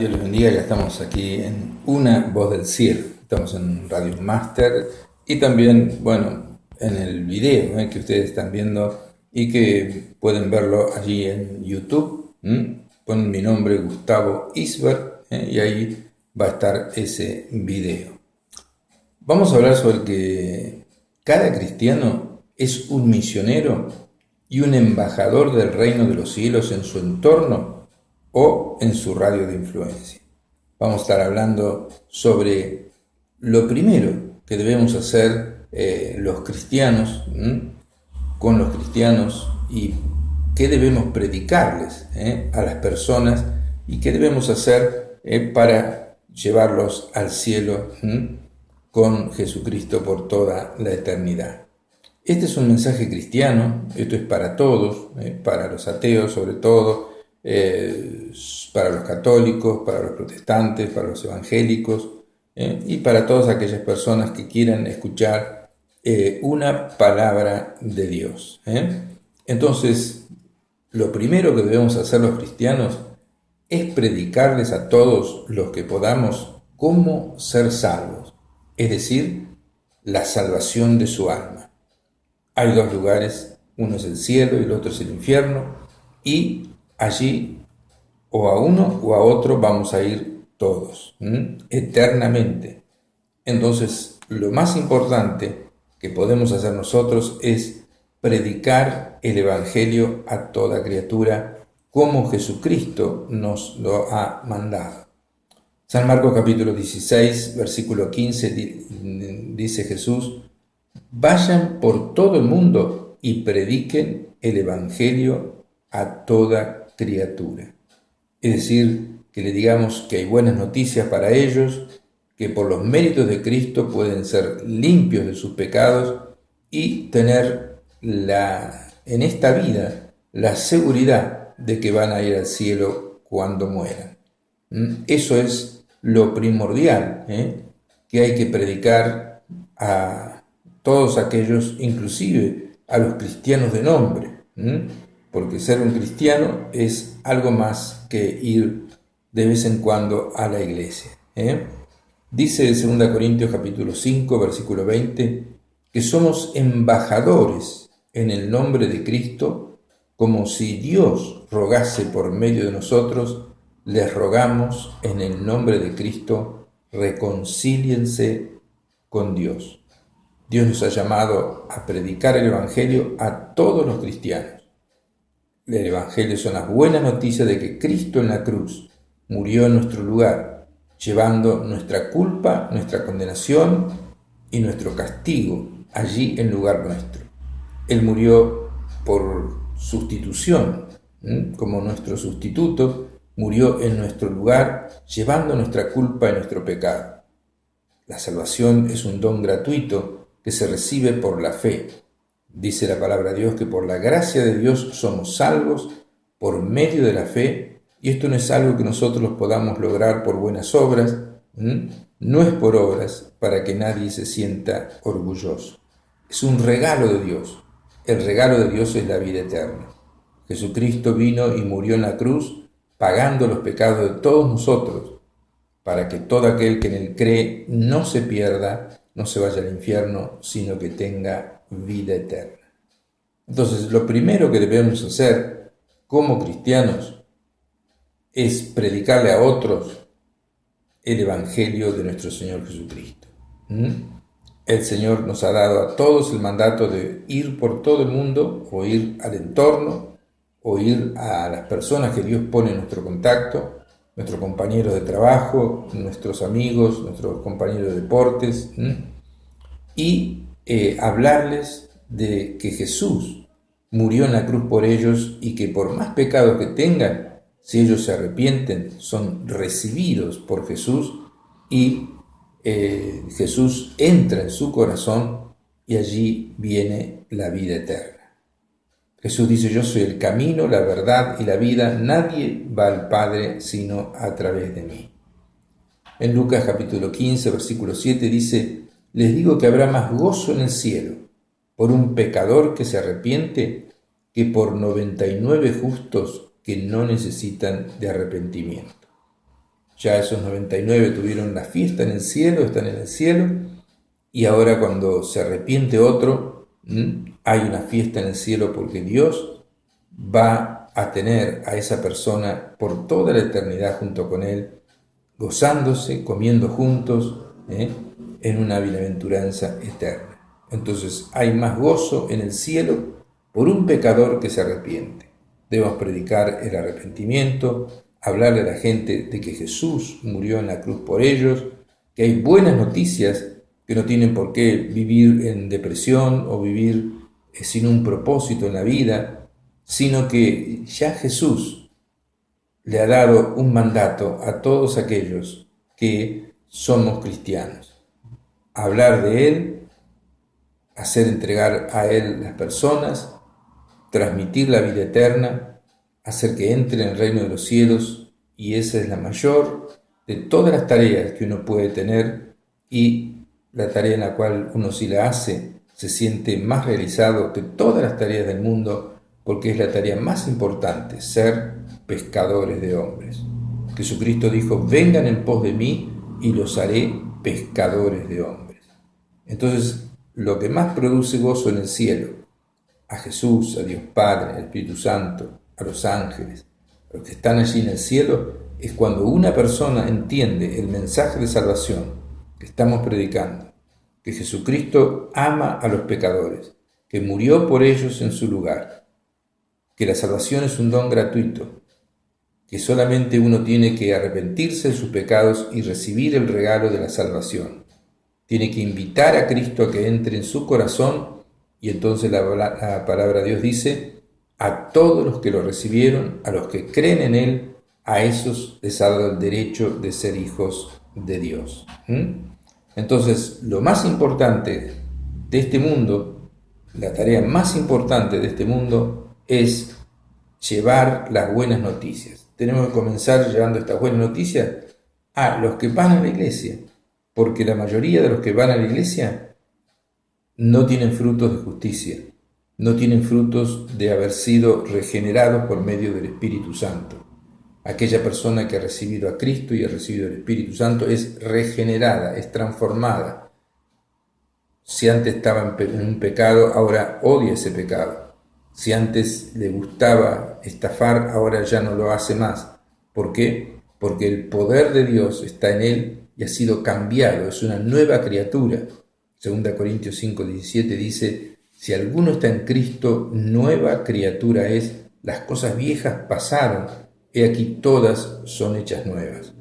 Dios les bendiga, ya estamos aquí en Una Voz del Cielo. Estamos en Radio Master y también, bueno, en el video que ustedes están viendo y que pueden verlo allí en YouTube. Ponen mi nombre, Gustavo Isber, y ahí va a estar ese video. Vamos a hablar sobre que cada cristiano es un misionero y un embajador del reino de los cielos en su entorno o en su radio de influencia. Vamos a estar hablando sobre lo primero que debemos hacer los cristianos, con los cristianos, y qué debemos predicarles a las personas y qué debemos hacer para llevarlos al cielo con Jesucristo por toda la eternidad. Este es un mensaje cristiano, esto es para todos, para los ateos sobre todo, para los católicos, para los protestantes, para los evangélicos, y para todas aquellas personas que quieran escuchar una palabra de Dios. Entonces, lo primero que debemos hacer los cristianos es predicarles a todos los que podamos cómo ser salvos, es decir, la salvación de su alma. Hay dos lugares, uno es el cielo y el otro es el infierno, y allí o a uno o a otro vamos a ir todos, eternamente. Entonces, lo más importante que podemos hacer nosotros es predicar el Evangelio a toda criatura como Jesucristo nos lo ha mandado. San Marcos capítulo 16, versículo 15, dice Jesús: vayan por todo el mundo y prediquen el Evangelio a toda criatura. Es decir, que le digamos que hay buenas noticias para ellos, que por los méritos de Cristo pueden ser limpios de sus pecados y tener en esta vida la seguridad de que van a ir al cielo cuando mueran. Eso es lo primordial, que hay que predicar a todos aquellos, inclusive a los cristianos de nombre, porque ser un cristiano es algo más que ir de vez en cuando a la iglesia. Dice 2 Corintios capítulo 5, versículo 20, que somos embajadores en el nombre de Cristo, como si Dios rogase por medio de nosotros. Les rogamos en el nombre de Cristo, reconcíliense con Dios. Dios nos ha llamado a predicar el Evangelio a todos los cristianos. El Evangelio son las buenas noticias de que Cristo en la cruz murió en nuestro lugar, llevando nuestra culpa, nuestra condenación y nuestro castigo allí en lugar nuestro. Él murió por sustitución, como nuestro sustituto, murió en nuestro lugar, llevando nuestra culpa y nuestro pecado. La salvación es un don gratuito que se recibe por la fe. Dice la palabra de Dios que por la gracia de Dios somos salvos por medio de la fe, y esto no es algo que nosotros podamos lograr por buenas obras, no es por obras para que nadie se sienta orgulloso. Es un regalo de Dios. El regalo de Dios es la vida eterna. Jesucristo vino y murió en la cruz, pagando los pecados de todos nosotros, para que todo aquel que en él cree no se pierda, no se vaya al infierno, sino que tenga vida eterna. Entonces, lo primero que debemos hacer como cristianos es predicarle a otros el Evangelio de nuestro Señor Jesucristo. El Señor nos ha dado a todos el mandato de ir por todo el mundo, o ir al entorno, o ir a las personas que Dios pone en nuestro contacto, nuestros compañeros de trabajo, nuestros amigos, nuestros compañeros de deportes, y hablarles de que Jesús murió en la cruz por ellos y que por más pecados que tengan, si ellos se arrepienten, son recibidos por Jesús y Jesús entra en su corazón y allí viene la vida eterna. Jesús dice: yo soy el camino, la verdad y la vida, nadie va al Padre sino a través de mí. En Lucas capítulo 15, versículo 7 dice: les digo que habrá más gozo en el cielo por un pecador que se arrepiente que por 99 justos que no necesitan de arrepentimiento. Ya esos 99 tuvieron la fiesta en el cielo, están en el cielo, y ahora cuando se arrepiente otro, hay una fiesta en el cielo porque Dios va a tener a esa persona por toda la eternidad junto con él, gozándose, comiendo juntos, en una bienaventuranza eterna. Entonces hay más gozo en el cielo por un pecador que se arrepiente. Debemos predicar el arrepentimiento, hablarle a la gente de que Jesús murió en la cruz por ellos, que hay buenas noticias, que no tienen por qué vivir en depresión o vivir sin un propósito en la vida, sino que ya Jesús le ha dado un mandato a todos aquellos que somos cristianos. Hablar de Él, hacer entregar a Él las personas, transmitir la vida eterna, hacer que entre en el reino de los cielos, y esa es la mayor de todas las tareas que uno puede tener, y la tarea en la cual uno, si la hace, se siente más realizado que todas las tareas del mundo, porque es la tarea más importante, ser pescadores de hombres. Jesucristo dijo: vengan en pos de mí y los haré pescadores de hombres. Entonces, lo que más produce gozo en el cielo, a Jesús, a Dios Padre, al Espíritu Santo, a los ángeles, a los que están allí en el cielo, es cuando una persona entiende el mensaje de salvación que estamos predicando, que Jesucristo ama a los pecadores, que murió por ellos en su lugar, que la salvación es un don gratuito, que solamente uno tiene que arrepentirse de sus pecados y recibir el regalo de la salvación. Tiene que invitar a Cristo a que entre en su corazón, y entonces la palabra de Dios dice: a todos los que lo recibieron, a los que creen en Él, a esos les ha dado el derecho de ser hijos de Dios. Entonces, lo más importante de este mundo, la tarea más importante de este mundo es llevar las buenas noticias. Tenemos que comenzar llevando estas buenas noticias a los que van a la iglesia, porque la mayoría de los que van a la iglesia no tienen frutos de justicia, no tienen frutos de haber sido regenerados por medio del Espíritu Santo. Aquella persona que ha recibido a Cristo y ha recibido el Espíritu Santo es regenerada, es transformada. Si antes estaba en un pecado, ahora odia ese pecado. Si antes le gustaba estafar, ahora ya no lo hace más. ¿Por qué? Porque el poder de Dios está en él y ha sido cambiado, es una nueva criatura. 2 Corintios 5:17 dice: si alguno está en Cristo, nueva criatura es, las cosas viejas pasaron, he aquí todas son hechas nuevas.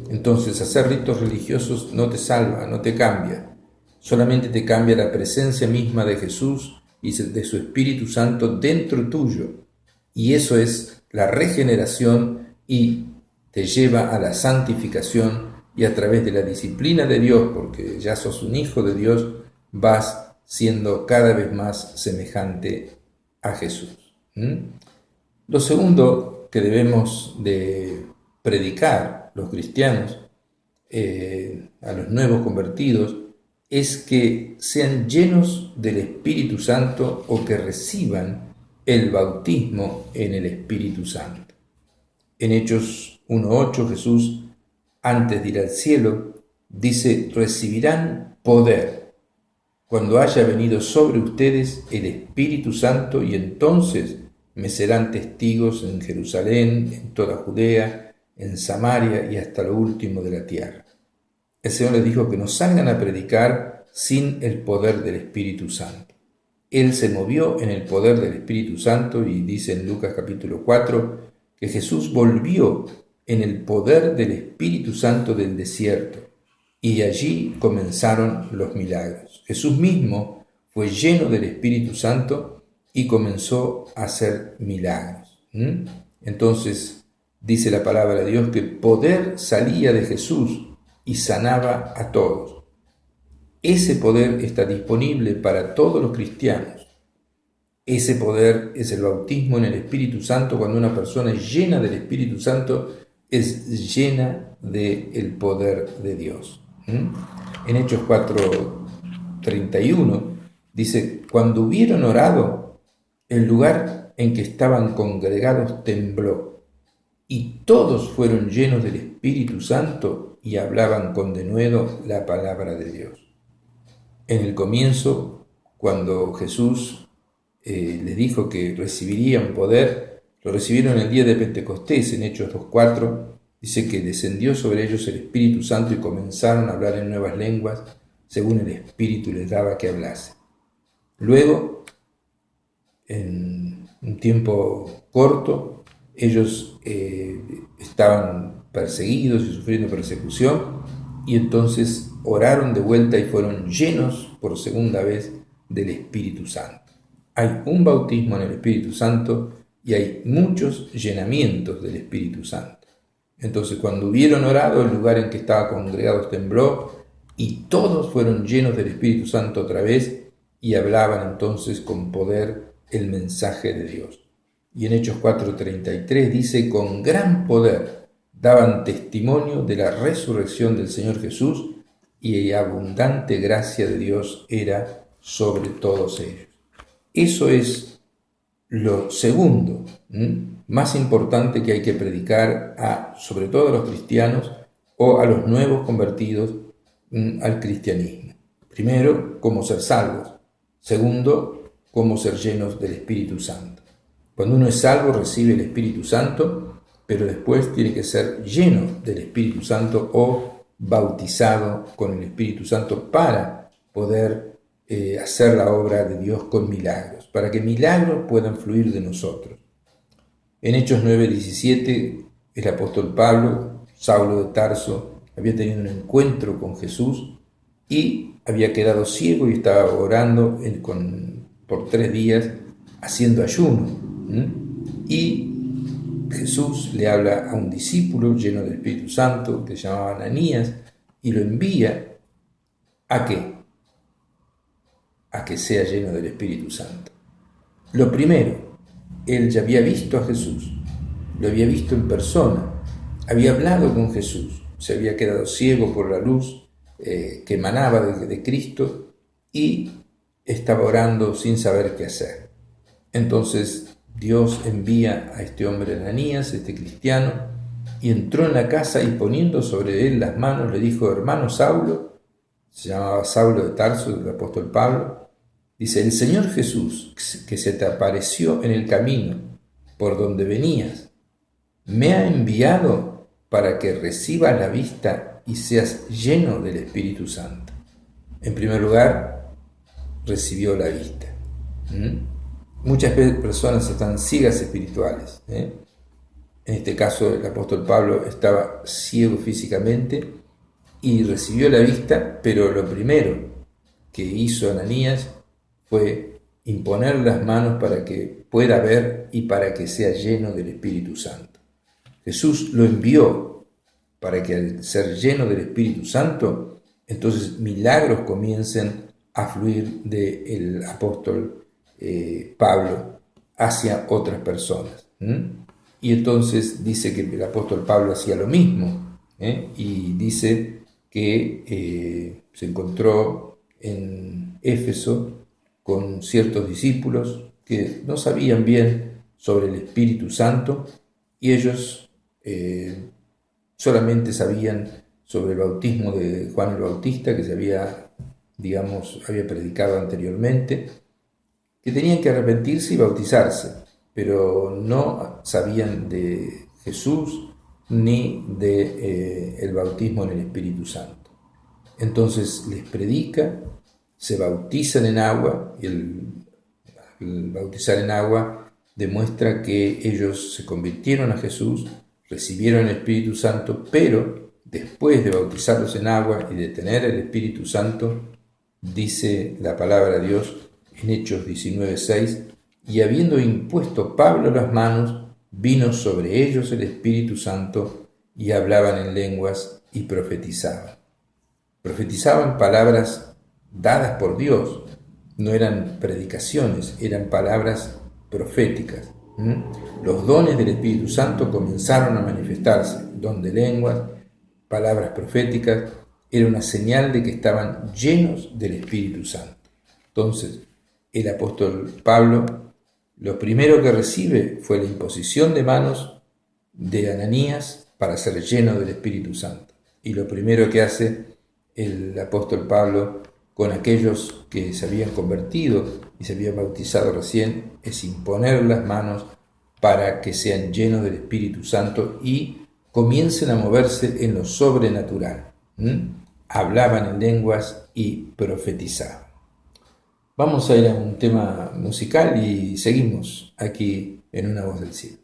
Entonces, hacer ritos religiosos no te salva, no te cambia. Solamente te cambia la presencia misma de Jesús y de su Espíritu Santo dentro tuyo. Y eso es la regeneración, y te lleva a la santificación, y a través de la disciplina de Dios, porque ya sos un hijo de Dios, vas siendo cada vez más semejante a Jesús. Lo segundo que debemos de predicar los cristianos a los nuevos convertidos es que sean llenos del Espíritu Santo, o que reciban el bautismo en el Espíritu Santo. En Hechos 1:8, Jesús, antes de ir al cielo, dice: recibirán poder cuando haya venido sobre ustedes el Espíritu Santo, y entonces me serán testigos en Jerusalén, en toda Judea, en Samaria y hasta lo último de la tierra. El Señor les dijo que no salgan a predicar sin el poder del Espíritu Santo. Él se movió en el poder del Espíritu Santo, y dice en Lucas capítulo 4 que Jesús volvió en el poder del Espíritu Santo del desierto, y allí comenzaron los milagros. Jesús mismo fue lleno del Espíritu Santo y comenzó a hacer milagros. Entonces, dice la palabra de Dios que poder salía de Jesús y sanaba a todos. Ese poder está disponible para todos los cristianos. Ese poder es el bautismo en el Espíritu Santo. Cuando una persona es llena del Espíritu Santo, es llena del poder de Dios. En Hechos 4:31 dice: cuando hubieron orado, el lugar en que estaban congregados tembló, y todos fueron llenos del Espíritu Santo y hablaban con denuedo la palabra de Dios. En el comienzo, cuando Jesús les dijo que recibirían poder, lo recibieron el día de Pentecostés. En Hechos 2:4 dice que descendió sobre ellos el Espíritu Santo y comenzaron a hablar en nuevas lenguas, según el Espíritu les daba que hablase. Luego, en un tiempo corto, ellos estaban perseguidos y sufriendo persecución, y entonces oraron de vuelta y fueron llenos por segunda vez del Espíritu Santo. Hay un bautismo en el Espíritu Santo y hay muchos llenamientos del Espíritu Santo. Entonces, cuando hubieron orado, el lugar en que estaba congregados tembló y todos fueron llenos del Espíritu Santo otra vez y hablaban entonces con poder el mensaje de Dios. Y en Hechos 4:33 dice: con gran poder daban testimonio de la resurrección del Señor Jesús, y abundante gracia de Dios era sobre todos ellos. Eso es lo segundo, más importante que hay que predicar sobre todo a los cristianos o a los nuevos convertidos al cristianismo. Primero, cómo ser salvos. Segundo, cómo ser llenos del Espíritu Santo. Cuando uno es salvo, recibe el Espíritu Santo, pero después tiene que ser lleno del Espíritu Santo o bautizado con el Espíritu Santo para poder hacer la obra de Dios con milagros, para que milagros puedan fluir de nosotros. En Hechos 9:17, el apóstol Pablo, Saulo de Tarso, había tenido un encuentro con Jesús y había quedado ciego y estaba orando por 3 días haciendo ayuno. Y Jesús le habla a un discípulo lleno del Espíritu Santo que se llamaba Ananías y lo envía ¿a qué? A que sea lleno del Espíritu Santo. Lo primero, él ya había visto a Jesús, lo había visto en persona, había hablado con Jesús, se había quedado ciego por la luz que emanaba de Cristo y estaba orando sin saber qué hacer. Entonces Dios envía a este hombre Ananías, este cristiano, y entró en la casa y poniendo sobre él las manos le dijo: hermano Saulo, se llamaba Saulo de Tarso, el apóstol Pablo, dice: el Señor Jesús, que se te apareció en el camino por donde venías, me ha enviado para que recibas la vista y seas lleno del Espíritu Santo. En primer lugar, recibió la vista. Muchas personas están ciegas espirituales. En este caso, el apóstol Pablo estaba ciego físicamente y recibió la vista, pero lo primero que hizo Ananías fue imponer las manos para que pueda ver y para que sea lleno del Espíritu Santo. Jesús lo envió para que al ser lleno del Espíritu Santo, entonces milagros comiencen a fluir del apóstol Pablo hacia otras personas. Y entonces dice que el apóstol Pablo hacía lo mismo, y dice que se encontró en Éfeso con ciertos discípulos que no sabían bien sobre el Espíritu Santo y ellos solamente sabían sobre el bautismo de Juan el Bautista que se había predicado anteriormente, que tenían que arrepentirse y bautizarse, pero no sabían de Jesús ni de el bautismo en el Espíritu Santo. Entonces les predica, se bautizan en agua, y el bautizar en agua demuestra que ellos se convirtieron a Jesús, recibieron el Espíritu Santo, pero después de bautizarlos en agua y de tener el Espíritu Santo, dice la palabra de Dios en Hechos 19:6, y habiendo impuesto Pablo las manos, vino sobre ellos el Espíritu Santo y hablaban en lenguas y profetizaban. Profetizaban palabras dadas por Dios, no eran predicaciones, eran palabras proféticas. Los dones del Espíritu Santo comenzaron a manifestarse, don de lenguas, palabras proféticas, era una señal de que estaban llenos del Espíritu Santo. Entonces, el apóstol Pablo, lo primero que recibe fue la imposición de manos de Ananías para ser lleno del Espíritu Santo. Y lo primero que hace el apóstol Pablo con aquellos que se habían convertido y se habían bautizado recién es imponer las manos para que sean llenos del Espíritu Santo y comiencen a moverse en lo sobrenatural. Hablaban en lenguas y profetizaban. Vamos a ir a un tema musical y seguimos aquí en Una Voz del Cielo.